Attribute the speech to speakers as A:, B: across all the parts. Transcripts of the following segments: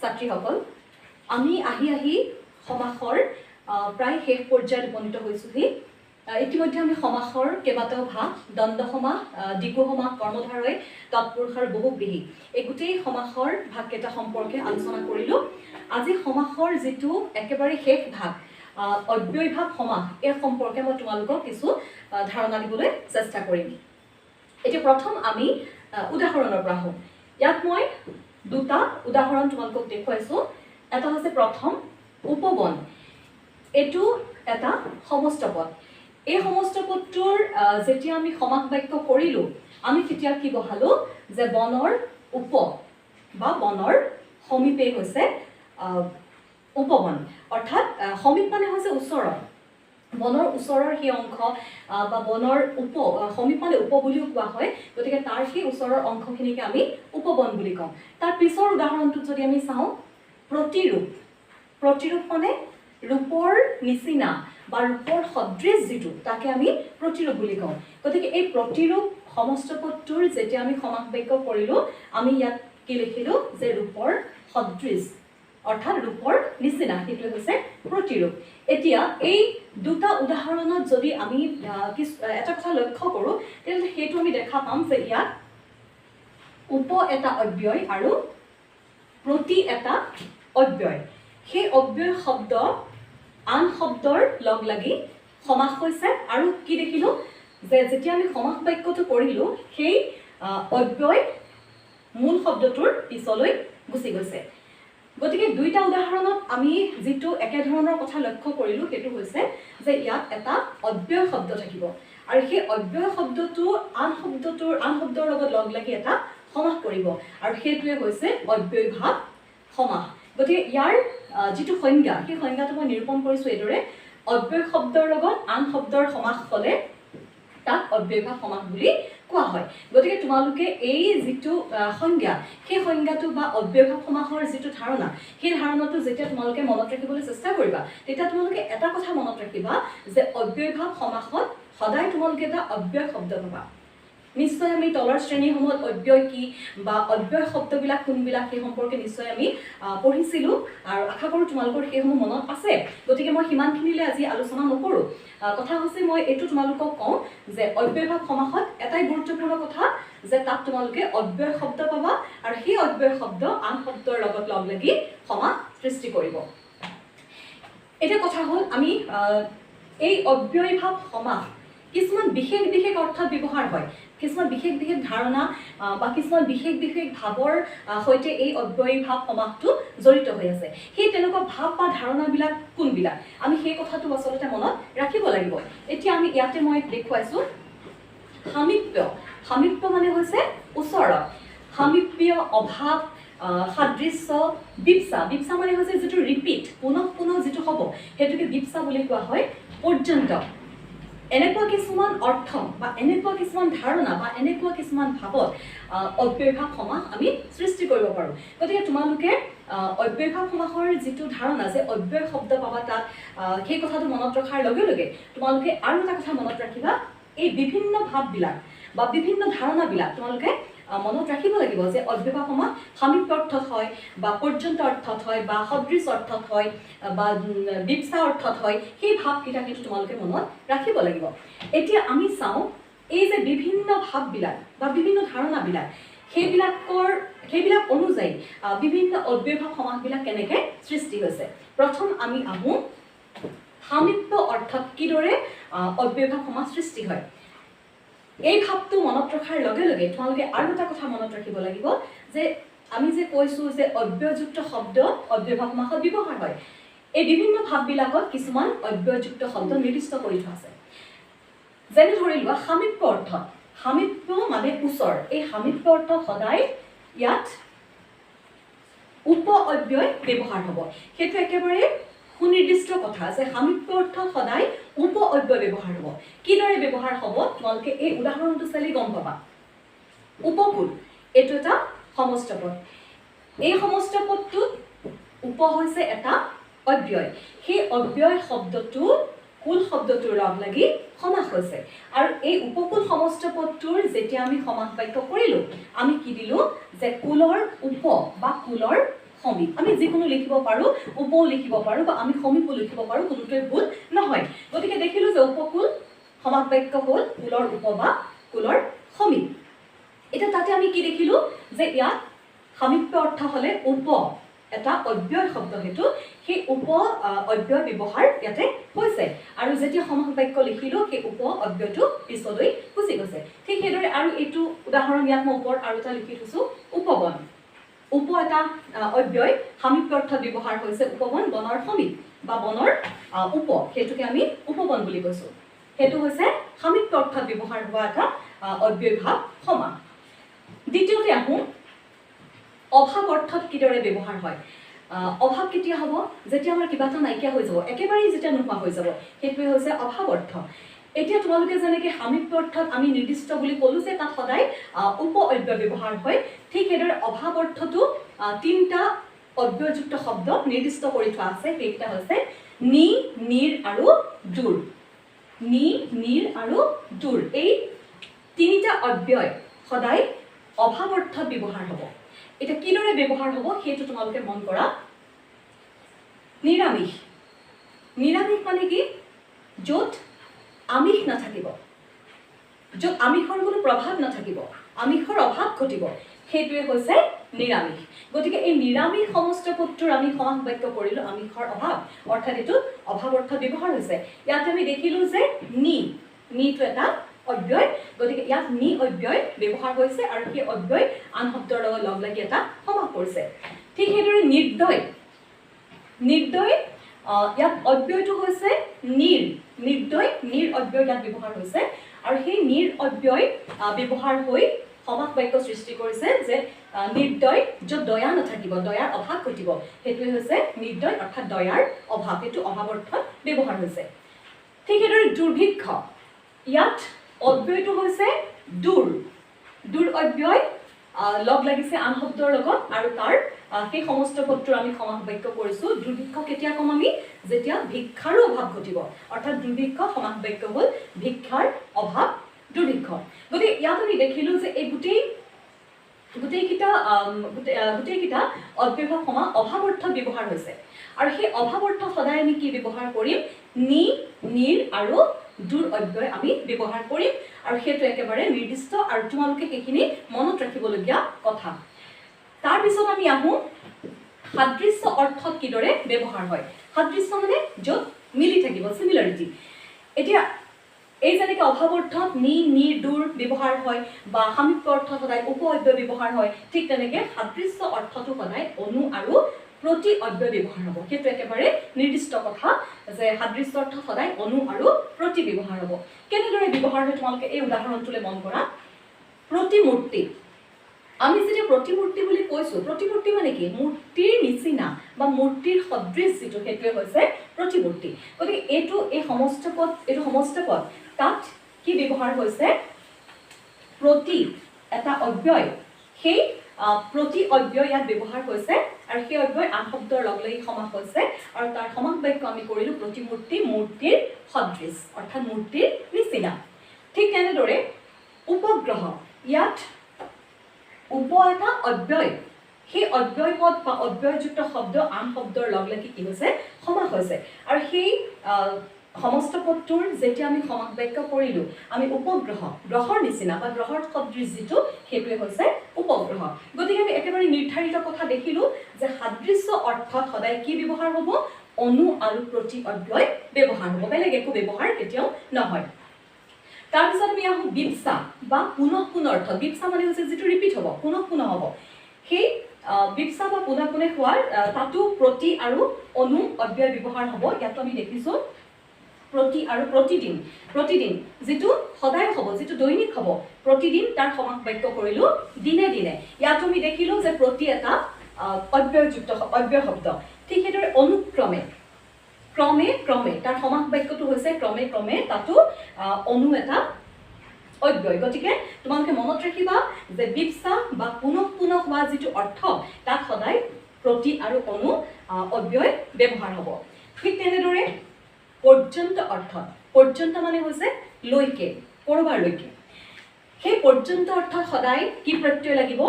A: ছাত্ৰীসকল আমি আহি সমাসৰ প্ৰায় শেষ পৰ্যায়ত উপনীত হৈছোহি ইতিমধ্যে আমি সমাসৰ কেইবাটাও ভাগ দ্বন্দ্ব সমাস দ্বিগু সমাস কৰ্মধাৰয় তৎপুৰুষ আৰু বহুব্ৰীহি এই গোটেই সমাসৰ ভাগকেইটা সম্পৰ্কে আলোচনা কৰিলোঁ আজি সমাসৰ যিটো একেবাৰে শেষ ভাগ অব্যয়ভাৱ সমাস এই সম্পৰ্কে মই তোমালোকক কিছু ধাৰণা দিবলৈ চেষ্টা কৰিম এতিয়া প্ৰথম আমি উদাহৰণৰ পৰা আহোঁ ইয়াত মই দুটা উদাহৰণ তোমালোকক দেখুৱাইছোঁ এটা হৈছে প্ৰথম উপবন এইটো এটা সমস্ত পদ এই সমস্ত পদটোৰ যেতিয়া আমি সমাস বাক্য কৰিলোঁ আমি তেতিয়া কি বহালোঁ যে বনৰ উপ বা বনৰ সমীপেই হৈছে উপবন অৰ্থাৎ সমীপ মানে হৈছে ওচৰৰ বনৰ ওচৰৰ সেই অংশ বা বনৰ সমীপ মানে উপ বুলিও কোৱা হয় গতিকে তাৰ সেই ওচৰৰ অংশখিনিকে আমি উপবন বুলি কওঁ তাৰ পিছৰ উদাহৰণটোত যদি আমি চাওঁ প্ৰতিৰূপ মানে ৰূপৰ নিচিনা বা ৰূপৰ সদৃশ যিটো তাকে আমি প্ৰতিৰূপ বুলি কওঁ গতিকে এই প্ৰতিৰূপ সমস্ত পদটোৰ যেতিয়া আমি সমাস বাক্য কৰিলোঁ আমি ইয়াত কি লিখিলোঁ যে ৰূপৰ সদৃশ অৰ্থাৎ ৰূপৰ নিচিনা সেইটো হৈছে প্ৰতিৰূপ এতিয়া এই দুটা উদাহৰণত যদি আমি এটা কথা লক্ষ্য কৰোঁ তেতিয়াহ'লে সেইটো আমি দেখা পাম যে ইয়াত উপ এটা অব্যয় আৰু প্ৰতি এটা অব্যয় সেই অব্যয় শব্দ আন শব্দৰ লগ লাগি সমাস হৈছে আৰু কি দেখিলোঁ যে যেতিয়া আমি সমাস বাক্যটো কৰিলোঁ সেই অব্যয় মূল শব্দটোৰ পিছলৈ গুচি গৈছে গতিকে দুইটা উদাহৰণত আমি যিটো একেধৰণৰ কথা লক্ষ্য কৰিলোঁ সেইটো হৈছে যে ইয়াত এটা অব্যয় শব্দ থাকিব আৰু সেই অব্যয় শব্দটো আন শব্দৰ লগত লগ লাগি এটা সমাস কৰিব আৰু সেইটোৱে হৈছে অব্যয়ভাৱ সমাস গতিকে ইয়াৰ যিটো সংজ্ঞা সেই সংজ্ঞাটো মই নিৰূপণ কৰিছোঁ এইদৰে অব্যয় শব্দৰ লগত আন শব্দৰ সমাস হ'লে তাক অব্যয়ভাৱ সমাস বুলি কোৱা হয় গতিকে তোমালোকে এই যিটো সংজ্ঞা সেই সংজ্ঞাটো বা অব্যয়ভাৱ সমাসৰ যিটো ধাৰণা সেই ধাৰণাটো যেতিয়া তোমালোকে মনত ৰাখিবলৈ চেষ্টা কৰিবা তেতিয়া তোমালোকে এটা কথা মনত ৰাখিবা যে অব্যয়ভাৱ সমাসত সদায় তোমালোকে এটা অব্যয় শব্দ পাবা নিশ্চয় আমি তলৰ শ্ৰেণীসমূহত অব্যয় কি বা অব্যয় শব্দবিলাক কোনবিলাক সেই সম্পৰ্কে নিশ্চয় আমি পঢ়িছিলোঁ আৰু আশা কৰোঁ তোমালোকৰ সেইসমূহ মনত আছে গতিকে মই সিমানখিনিলৈ আজি আলোচনা নকৰোঁ কথা হৈছে মই এইটো তোমালোকক কওঁ যে অব্যয়ভাৱ সমাসত এটাই গুৰুত্বপূৰ্ণ কথা যে তাত তোমালোকে অব্যয় শব্দ পাবা আৰু সেই অব্যয় শব্দ আন শব্দৰ লগত লগ লাগি সমাস সৃষ্টি কৰিব এতিয়া কথা হ'ল আমি এই অব্যয়ভাৱ সমাস কিছুমান বিশেষ অৰ্থত ব্যৱহাৰ হয় কিছুমান বিশেষ ধাৰণা বা কিছুমান বিশেষ ভাৱৰ সৈতে এই অব্যয়ভাৱ সমাসটো জড়িত হৈ আছে সেই তেনেকুৱা ভাৱ বা ধাৰণাবিলাক কোনবিলাক আমি সেই কথাটো আচলতে মনত ৰাখিব লাগিব এতিয়া আমি ইয়াতে মই দেখুৱাইছোঁ সামীপ্য মানে হৈছে ওচৰত সামীপ্য অভাৱ সাদৃশ্য বিপসা মানে হৈছে যিটো ৰিপিট পুনঃ যিটো হ'ব সেইটোকে বিপসা বুলি কোৱা হয় পৰ্যন্ত এনেকুৱা কিছুমান অৰ্থ বা এনেকুৱা কিছুমান ধাৰণা বা এনেকুৱা কিছুমান ভাৱত অব্যয়ভাৱ সমাস আমি সৃষ্টি কৰিব পাৰোঁ গতিকে তোমালোকে অব্যয়ভাৱ সমাসৰ যিটো ধাৰণা যে অব্যয় শব্দ পাবা তাত সেই কথাটো মনত ৰখাৰ লগে লগে তোমালোকে আৰু এটা কথা মনত ৰাখিবা এই বিভিন্ন ভাৱবিলাক বা বিভিন্ন ধাৰণাবিলাক তোমালোকে মনত ৰাখিব লাগিব যে অব্যয়ভাৱ সমাস সামীপ্য অৰ্থত হয় বা পৰ্যন্ত অৰ্থত হয় বা সদৃশ অৰ্থত হয় বা বিপসা অৰ্থত হয় সেই ভাৱকেইটা কিন্তু তোমালোকে মনত ৰাখিব লাগিব এতিয়া আমি চাওঁ এই যে বিভিন্ন ভাৱবিলাক বা বিভিন্ন ধাৰণাবিলাক সেইবিলাক অনুযায়ী বিভিন্ন অব্যয়ভাৱ সমাসবিলাক কেনেকৈ সৃষ্টি হৈছে প্ৰথম আমি আহোঁ সামীপ্য অৰ্থত কিদৰে অব্যয়ভাৱ সমাস সৃষ্টি হয় এই ভাৱটো মনত ৰখাৰ লগে লগে তোমালোকে আৰু এটা কথা মনত ৰাখিব লাগিব যে আমি যে কৈছোঁ যে অব্যয়যুক্ত শব্দ অব্যয়ভাৱ সমাসত ব্যৱহাৰ হয় এই বিভিন্ন ভাৱবিলাকত কিছুমান অব্যয়যুক্ত শব্দ নিৰ্দিষ্ট কৰি থোৱা আছে যেনে ধৰি লোৱা সামীপ্য অৰ্থত সামীপ্য মানে ওচৰ এই সামীপ্য অৰ্থ সদায় ইয়াত উপ অব্যয় ব্যৱহাৰ হ'ব সেইটো একেবাৰে সুনিৰ্দিষ্ট কথা যে সামীপ্য অৰ্থ সদায় উপ অব্যয় ব্যৱহাৰ হ'ব কিদৰে ব্যৱহাৰ হ'ব তোমালোকে এই উদাহৰণটো চালি গম পাবা উপকূল এইটো এটা সমস্ত পদ এই সমস্ত পদটোত উপ হৈছে এটা অব্যয় সেই অব্যয় শব্দটো কুল শব্দটোৰ লগ লাগি সমাস হৈছে আৰু এই উপকূল সমস্ত পদটোৰ যেতিয়া আমি সমাস বাক্য কৰিলোঁ আমি কি দিলোঁ যে কুলৰ উপ বা কুলৰ সমীপ আমি যিকোনো লিখিব পাৰোঁ উপও লিখিব পাৰোঁ বা আমি সমীপো লিখিব পাৰোঁ কোনোটোৱে ভুল নহয় গতিকে দেখিলোঁ যে উপকূল সমাস বাক্য হ'ল কুলৰ উপ বা কুলৰ সমীপ এতিয়া তাতে আমি কি দেখিলোঁ যে ইয়াত সামীপ্য অৰ্থ হ'লে উপ এটা অব্যয় শব্দ হেতু সেই উপ অব্যয় ব্যৱহাৰ ইয়াতে হৈছে আৰু যেতিয়া সমাস বাক্য লিখিলোঁ সেই উপ অব্যয়টো পিছলৈ গুচি গৈছে ঠিক সেইদৰে আৰু এইটো উদাহৰণ ইয়াত মই ওপৰত আৰু এটা লিখি থৈছোঁ উপবন উপ এটা অব্যয় সামীপ্য অৰ্থত ব্যৱহাৰ হৈছে উপবন বনৰ সমীপ বা বনৰ উপ সেইটোকে আমি উপবন বুলি কৈছোঁ সেইটো হৈছে সামীপ্য অৰ্থত ব্যৱহাৰ হোৱা এটা অব্যয় ভাৱ সমাস দ্বিতীয়তে আহোঁ অভাৱ অৰ্থত কিদৰে ব্যৱহাৰ হয় অভাৱ কেতিয়া হ'ব যেতিয়া আমাৰ কিবা এটা নাইকিয়া হৈ যাব একেবাৰেই যেতিয়া নোহোৱা হৈ যাব সেইটোৱে হৈছে অভাৱ অৰ্থ এতিয়া তোমালোকে যেনেকৈ সামীপ্য অৰ্থত আমি নিৰ্দিষ্ট বুলি ক'লোঁ যে তাত সদায় উপ অব্যয় ব্যৱহাৰ হয় ঠিক সেইদৰে অভাৱ অৰ্থটো তিনিটা অব্যয়যুক্ত শব্দ নিৰ্দিষ্ট কৰি থোৱা আছে সেইকেইটা হৈছে নি নিৰ আৰু দূৰ নি নিৰ আৰু দূৰ এই তিনিটা অব্যয় সদায় অভাৱ অৰ্থত ব্যৱহাৰ হ'ব এতিয়া কিদৰে ব্যৱহাৰ হ'ব সেইটো তোমালোকে মন কৰা নিৰামিষ নিৰামিষ মানে কি য'ত আমিষ নাথাকিব য'ত আমিষৰ কোনো প্ৰভাৱ নাথাকিব আমিষৰ অভাৱ ঘটিব সেইটোৱে হৈছে নিৰামিষ গতিকে এই নিৰামিষ সমস্ত পদটোৰ আমি সমাস বাক্য কৰিলোঁ আমিষৰ অভাৱ অৰ্থাৎ এইটো অভাৱ অৰ্থত ব্যৱহাৰ হৈছে ইয়াতে আমি দেখিলোঁ যে নিটো এটা অব্যয় গতিকে ইয়াত নি অব্যয় ব্যৱহাৰ হৈছে আৰু সেই অব্যয় আন শব্দৰ লগত লগ লাগি এটা সমাস কৰিছে ঠিক সেইদৰে নিৰ্দয় ইয়াত অব্যয়টো হৈছে নিৰ্দয় নিৰ অব্যয় ইয়াত ব্যৱহাৰ হৈছে আৰু সেই নিৰ অব্যয় ব্যৱহাৰ হৈ সমাস বাক্য সৃষ্টি কৰিছে যে নিৰ্দয় য'ত দয়া নাথাকিব দয়াৰ অভাৱ ঘটিব সেইটোৱে হৈছে নিৰ্দয় অৰ্থাৎ দয়াৰ অভাৱ সেইটো অভাৱ অৰ্থত ব্যৱহাৰ হৈছে ঠিক সেইদৰে দুৰ্ভিক্ষ ইয়াত অব্যয়টো হৈছে দূৰ অব্যয় লগ লাগিছে আন শব্দৰ লগত আৰু তাৰ সেই সমস্ত পদটোৰ আমি সমাস বাক্য কৰিছোঁ দুৰ্ভিক্ষ কেতিয়া ক'ম আমি যেতিয়া ভিক্ষাৰো অভাৱ ঘটিব অৰ্থাৎ দুৰ্ভিক্ষ সমাস বাক্য হ'ল ভিক্ষাৰ অভাৱ দুৰ্ভিক্ষ গতিকে ইয়াত আমি দেখিলোঁ যে এই গোটেইকেইটা অব্যয় সমাস অভাৱ অৰ্থত ব্যৱহাৰ হৈছে আৰু সেই অভাৱ অৰ্থ সদায় আমি কি ব্যৱহাৰ কৰিম নি নিৰ আৰু দূৰ অব্যয় আমি ব্যৱহাৰ কৰিম আৰু সেইটো একেবাৰে নিৰ্দিষ্ট আৰু তোমালোকে সেইখিনি মনত ৰাখিবলগীয়া কথা তাৰপিছত আমি আহোঁ সাদৃশ্য অৰ্থত কিদৰে ব্যৱহাৰ হয় সাদৃশ্য মানে য'ত মিলি থাকিব চিমিলাৰিটি এতিয়া এই যেনেকৈ অভাৱ অৰ্থত নিৰ দূৰ ব্যৱহাৰ হয় বা সামীপ্য অৰ্থত সদায় উপ অব্যয় ব্যৱহাৰ হয় ঠিক তেনেকৈ সাদৃশ্য অৰ্থটো সদায় অনু আৰু প্ৰতি অব্যয় ব্যৱহাৰ হ'ব সেইটো একেবাৰে নিৰ্দিষ্ট কথা যে সাদৃশ্য অৰ্থ সদায় অনু আৰু প্ৰতি ব্যৱহাৰ হ'ব কেনেদৰে ব্যৱহাৰ হয় তোমালোকে এই উদাহৰণটোলৈ মন কৰা প্ৰতিমূৰ্তি আমি যেতিয়া প্ৰতিমূৰ্তি বুলি কৈছোঁ প্ৰতিমূৰ্তি মানে কি মূৰ্তিৰ নিচিনা বা মূৰ্তিৰ সদৃশ যিটো সেইটোৱে হৈছে প্ৰতিমূৰ্তি গতিকে এই সমস্ত পদ তাত কি ব্যৱহাৰ হৈছে প্ৰতি এটা অব্যয় সেই প্ৰতি অব্যয় ইয়াত ব্যৱহাৰ হৈছে আৰু সেই অব্যয় আন শব্দৰ লগ লাগি সমাস হৈছে আৰু তাৰ সমাস বাক্য আমি কৰিলোঁ প্ৰতিমূৰ্তি মূৰ্তিৰ সদৃশ অৰ্থাৎ মূৰ্তিৰ নিচিনা ঠিক তেনেদৰে উপগ্ৰহ ইয়াত উপ এটা অব্যয় সেই অব্যয় পদ বা অব্যয়যুক্ত শব্দ আন শব্দৰ লগ লাগি কি হৈছে সমাস হৈছে আৰু সেই সমস্ত পদটোৰ যেতিয়া আমি সমাস বাক্য কৰিলোঁ আমি উপগ্ৰহ গ্ৰহৰ নিচিনা বা গ্ৰহৰ সদৃশ যিটো সেইটোৱে হৈছে উপগ্ৰহ গতিকে আমি একেবাৰে নিৰ্ধাৰিত কথা দেখিলোঁ যে সাদৃশ্য অৰ্থত সদায় কি ব্যৱহাৰ হ'ব অনু আৰু প্ৰতি অব্যয় ব্যৱহাৰ হ'ব বেলেগ একো ব্যৱহাৰ কেতিয়াও নহয় তাৰপিছত আমি আহোঁ বিপসা বা পুনঃ অৰ্থ বিপসা মানে হৈছে যিটো ৰিপিট হ'ব পুনঃ হ'ব সেই বিপসা বা পুনঃ হোৱাৰ তাতো প্ৰতি আৰু অনু অব্যয় ব্যৱহাৰ হ'ব ইয়াতো আমি দেখিছোঁ প্ৰতি আৰু প্ৰতিদিন যিটো সদায় হ'ব যিটো দৈনিক হ'ব প্ৰতিদিন তাৰ সমাস বাক্য কৰিলোঁ দিনে ইয়াতো আমি দেখিলোঁ যে প্ৰতি এটা অব্যয়যুক্ত অব্যয় শব্দ ঠিক সেইদৰে অনুক্ৰমে ক্ৰমে তাৰ সমাস বাক্যটো হৈছে ক্ৰমে তাতো অনু এটা অব্যয় গতিকে তোমালোকে মনত ৰাখিবা যে বিপসা বা পুনঃ হোৱা যিটো অৰ্থ তাত সদায় প্ৰতি আৰু অনু অব্যয় ব্যৱহাৰ হ'ব ঠিক তেনেদৰে পৰ্যন্ত অৰ্থত পৰ্যন্ত মানে হৈছে লৈকে কৰবাৰলৈকে সেই পৰ্যন্ত অৰ্থত সদায় কি প্ৰত্যয় লাগিব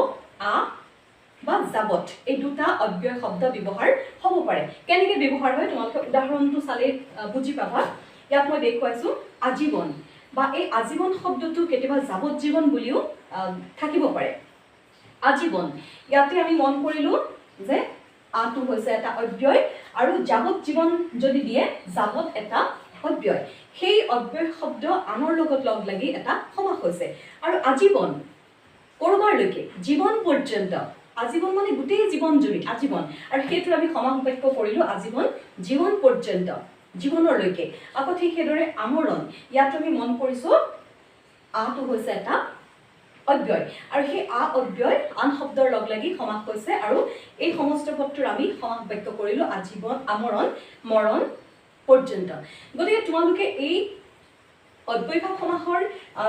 A: বা যাবত এই দুটা অব্যয় শব্দ ব্যৱহাৰ হ'ব পাৰে কেনেকৈ ব্যৱহাৰ হয় তোমালোকে উদাহৰণটো চালে বুজি পাবা ইয়াত মই দেখুৱাইছোঁ আজীৱন বা এই আজীৱন শব্দটো কেতিয়াবা যাৱজ্জীৱন বুলিও থাকিব পাৰে আজীৱন ইয়াতে আমি মন কৰিলোঁ যে আটো হৈছে এটা অব্যয় আৰু যাৱজ্জীৱন যদি দিয়ে যাৱত এটা অব্যয় সেই অব্যয় শব্দ আনৰ লগত লগ লাগি এটা সমাস হৈছে আৰু আজীৱন কৰবাৰলৈকে জীৱন পৰ্যন্ত আজীৱন মানে গোটেই জীৱন জুৰি আজীৱন আৰু সেইটো আমি সমাস বাক্য কৰিলোঁ আজীৱন জীৱন পৰ্যন্ত জীৱনলৈকে আকৌ ঠিক সেইদৰে আমৰণ ইয়াত আমি মন কৰিছোঁ আটো হৈছে এটা অব্যয় আৰু সেই আ অব্যয় আন শব্দৰ লগ লাগি সমাস হৈছে আৰু এই সমস্ত পদটোৰ আমি সমাস বাক্য কৰিলোঁ আজীৱন আমৰণ মৰণ পৰ্যন্ত গতিকে তোমালোকে এই অব্যয়ভাৱ সমাসৰ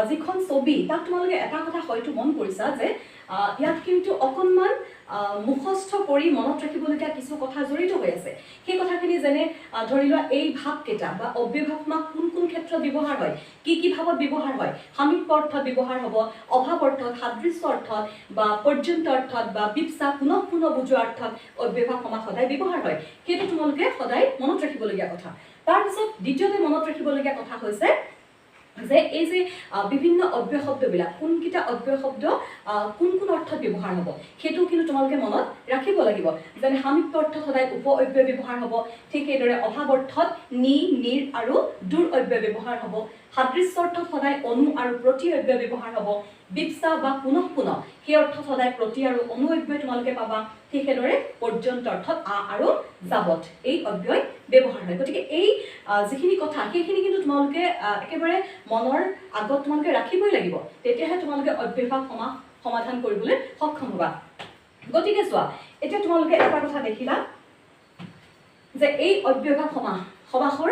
A: যিখন ছবি তাক তোমালোকে এটা কথা হয়তো মন কৰিছা যে ইয়াত কিন্তু অকণমান মুখস্থ কৰি মনত ৰাখিবলগীয়া কিছু কথা জড়িত হৈ আছে সেই কথাখিনি যেনে ধৰি লোৱা এই ভাৱকেইটা বা অব্যয়ভাৱ সমাস কোন কোন ক্ষেত্ৰত ব্যৱহাৰ হয় কি ভাৱত ব্যৱহাৰ হয় সামীপ্য অৰ্থত ব্যৱহাৰ হ'ব অভাৱ অৰ্থত সাদৃশ্য অৰ্থত বা পৰ্যন্ত অৰ্থত বা বিপচা পুনঃ বুজোৱা অৰ্থত অব্যয়ভাৱ সমাস সদায় ব্যৱহাৰ হয় সেইটো তোমালোকে সদায় মনত ৰাখিবলগীয়া কথা তাৰপিছত দ্বিতীয়তে মনত ৰাখিবলগীয়া কথা হৈছে যে এই যে বিভিন্ন অব্যয় শব্দবিলাক কোনকেইটা অব্যয় শব্দ কোন কোন অৰ্থত ব্যৱহাৰ হ'ব সেইটো কিন্তু তোমালোকে মনত ৰাখিব লাগিব যেনে সামীপ্য অৰ্থত সদায় উপ অব্যয় ব্যৱহাৰ হ'ব ঠিক সেইদৰে অভাৱ অৰ্থত নি নিৰ আৰু দূৰ অব্যয় ব্যৱহাৰ হ'ব সাদৃশ্য অৰ্থত সদায় অনু আৰু প্ৰতি অব্যয় ব্যৱহাৰ হ'ব বিপচা বা পুনঃ সেই অৰ্থত সদায় প্ৰতি আৰু অনু অব্যয় তোমালোকে পাবা ঠিক সেইদৰে পৰ্যন্ত অৰ্থত আ আৰু যাবত এই অব্যয় ব্যৱহাৰ হয় গতিকে এই যিখিনি কথা সেইখিনি কিন্তু তোমালোকে একেবাৰে মনৰ আগত তোমালোকে ৰাখিবই লাগিব তেতিয়াহে তোমালোকে অব্যয়ভাৱ সমাস সমাধান কৰিবলৈ সক্ষম হ'বা গতিকে চোৱা এতিয়া তোমালোকে এটা কথা দেখিলা যে এই অব্যয়ভাৱ সমাসৰ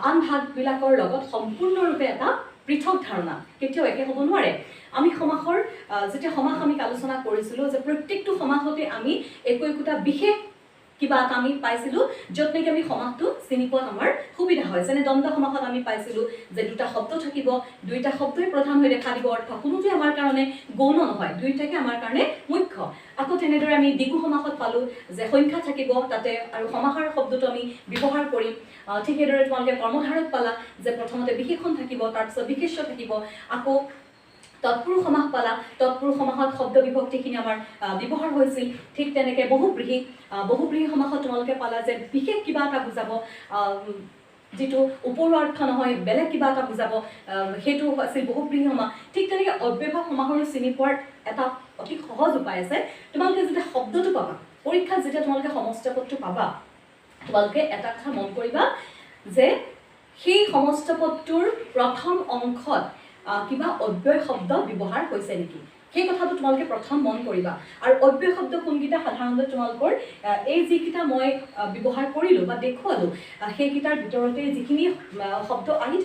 A: আন ভাগবিলাকৰ লগত সম্পূৰ্ণৰূপে এটা পৃথক ধাৰণা কেতিয়াও একে হ'ব নোৱাৰে আমি সমাসৰ যেতিয়া সমাস আমি আলোচনা কৰিছিলোঁ যে প্ৰত্যেকটো সমাসতে আমি একোটা বিশেষ কিবা এটা আমি পাইছিলোঁ য'ত নেকি আমি সমাসটো চিনি পোৱাত আমাৰ সুবিধা হয় যেনে দ্বন্দ্ব সমাসত আমি পাইছিলোঁ যে দুটা শব্দ থাকিব দুইটা শব্দই প্ৰধান হৈ দেখা দিব অৰ্থ কোনোটোৱে আমাৰ কাৰণে গৌণ নহয় দুইটাকে আমাৰ কাৰণে মুখ্য আকৌ তেনেদৰে আমি দ্বিগু সমাসত পালোঁ যে সংখ্যা থাকিব তাতে আৰু সমাহাৰ শব্দটো আমি ব্যৱহাৰ কৰিম ঠিক সেইদৰে তোমালোকে কৰ্মধাৰত পালা যে প্ৰথমতে বিশেষণ থাকিব তাৰপিছত বিশেষ্য থাকিব আকৌ তৎপুৰুষ সমাস পালা তৎপুৰুষ সমাসত শব্দ বিভক্তিখিনি আমাৰ ব্যৱহাৰ হৈছিল ঠিক তেনেকৈ বহুব্ৰীহি সমাসত তোমালোকে পালা যে বিশেষ কিবা এটা বুজাব যিটো ওপৰৰ অৰ্থ নহয় বেলেগ কিবা এটা বুজাব সেইটো আছিল বহুব্ৰীহি সমাস ঠিক তেনেকৈ অব্যয়ভাৱ সমাসৰো চিনি পোৱাৰ এটা অতি সহজ উপায় আছে তোমালোকে যেতিয়া শব্দটো পাবা পৰীক্ষাত যেতিয়া তোমালোকে সমস্ত পদটো পাবা তোমালোকে এটা কথা মন কৰিবা যে সেই সমস্ত পদটোৰ প্ৰথম অংশত কিবা অব্যয় শব্দ ব্যৱহাৰ হৈছে নেকি সেই কথাটো তোমালোকে প্ৰথম মন কৰিবা আৰু অব্যয় শব্দ কোনকেইটা সাধাৰণতে তোমালোকৰ এই যিকেইটা মই ব্যৱহাৰ কৰিলোঁ বা দেখুৱালোঁ সেইকেইটাৰ ভিতৰতে যিখিনি শব্দ আহি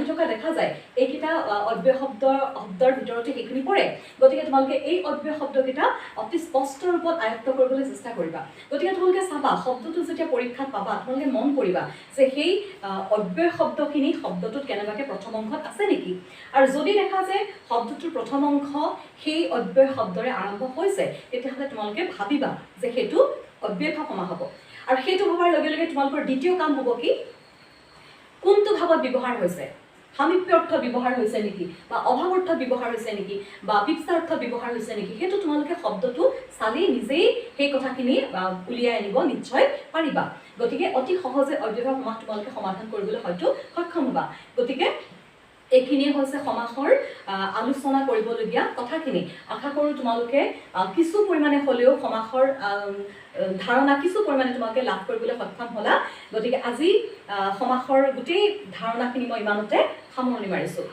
A: থকা দেখা যায় এইকেইটা অব্যয় শব্দৰ ভিতৰতে সেইখিনি পৰে গতিকে তোমালোকে এই অব্যয় শব্দকেইটা অতি স্পষ্ট ৰূপত আয়ত্ত কৰিবলৈ চেষ্টা কৰিবা গতিকে তোমালোকে চাবা শব্দটো যেতিয়া পৰীক্ষাত পাবা তোমালোকে মন কৰিবা যে সেই অব্যয় শব্দখিনি শব্দটোত কেনেবাকৈ প্ৰথম অংশত আছে নেকি আৰু যদি দেখা যায় শব্দটোৰ প্ৰথম অংশ সেই অব্যয় শব্দৰে আৰম্ভ হৈছে তেতিয়াহ'লে তোমালোকে ভাবিবা যে সেইটো অব্যয়ভাৱ সমাস হ'ব আৰু সেইটো ভবাৰ লগে লগে তোমালোকৰ দ্বিতীয় কাম হ'ব কি কোনটো ভাৱত ব্যৱহাৰ হৈছে সামীপ্য অৰ্থ ব্যৱহাৰ হৈছে নেকি বা অভাৱ অৰ্থ ব্যৱহাৰ হৈছে নেকি বা বিপচা অৰ্থ ব্যৱহাৰ হৈছে নেকি সেইটো তোমালোকে শব্দটো চালি নিজেই সেই কথাখিনি উলিয়াই আনিব নিশ্চয় পাৰিবা গতিকে অতি সহজে অব্যয়ভাৱ সমাস তোমালোকে সমাধান কৰিবলৈ হয়তো সক্ষম হ'বা গতিকে এইখিনিয়ে হৈছে সমাসৰ আলোচনা কৰিবলগীয়া কথাখিনি আশা কৰোঁ তোমালোকে কিছু পৰিমাণে হ'লেও সমাসৰ ধাৰণা কিছু পৰিমাণে তোমালোকে লাভ কৰিবলৈ সক্ষম হ'লা গতিকে আজি সমাসৰ গোটেই ধাৰণাখিনি মই ইমানতে সামৰণি মাৰিছোঁ